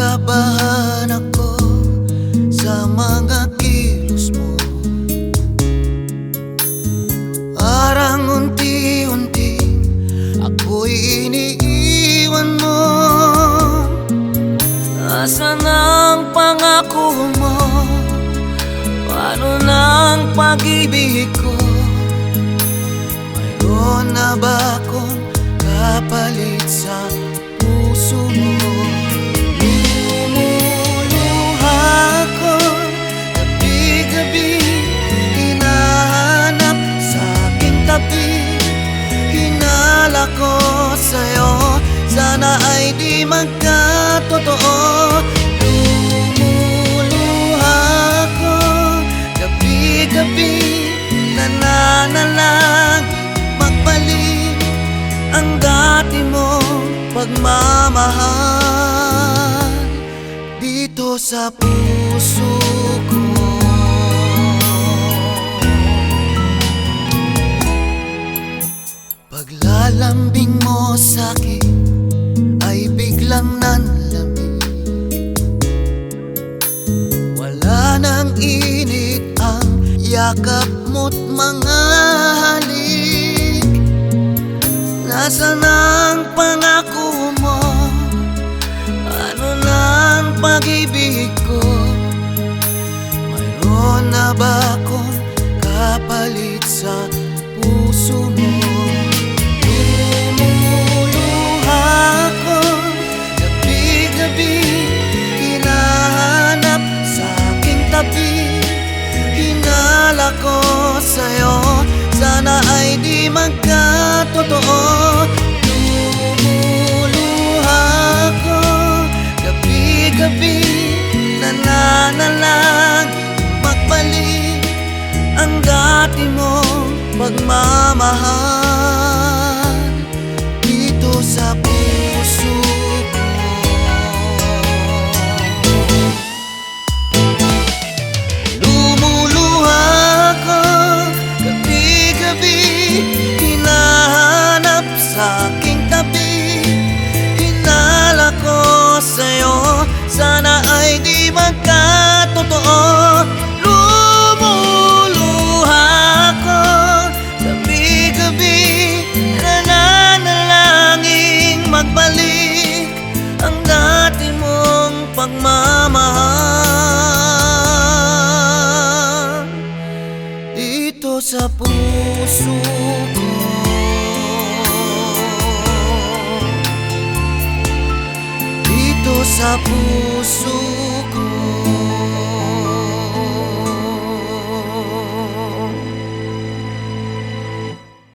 Kinakabahan ako sa mga kilos mo. Parang unti-unti ako'y iniiwan mo. Nasaan ang pangako mo? Paano ng pag-ibig ko? Mayroon na ba akong kapalit sa puso mo? Lumuluha ko gabi-gabi, hinahanap sa aking tabi. Hinala ko sa'yo, sana ay di magkatotoo. Lumuluha ko gabi-gabi, nananalang magbalik ang dati mong pagmamahal dito sa puso ko. Paglalambing mo sa'kin ay biglang nanlamig. Wala nang init ang yakap mo't mga halik. Nasaan ang pangako mo? Ano nang pag-ibig ko? Mayroon na ba akong kapalit sa puso mo? Lumuluha ko gabi-gabi, hinahanap sa aking tabi. Hinala ko sa'yo, sana ay di magkatotoo. Lumuluha ko gabi-gabi, nananalang magbalik ang dati mong pagmamahal dito sa puso ko. Lumuluha ko gabi-gabi, hinahanap sa aking tabi. Hinala ko sa'yo, sana ay di magkatotoo. Lumuluha ko gabi-gabi, nananalangin magbalik ang dati mong pagmamahal dito sa puso ko. Dito sa puso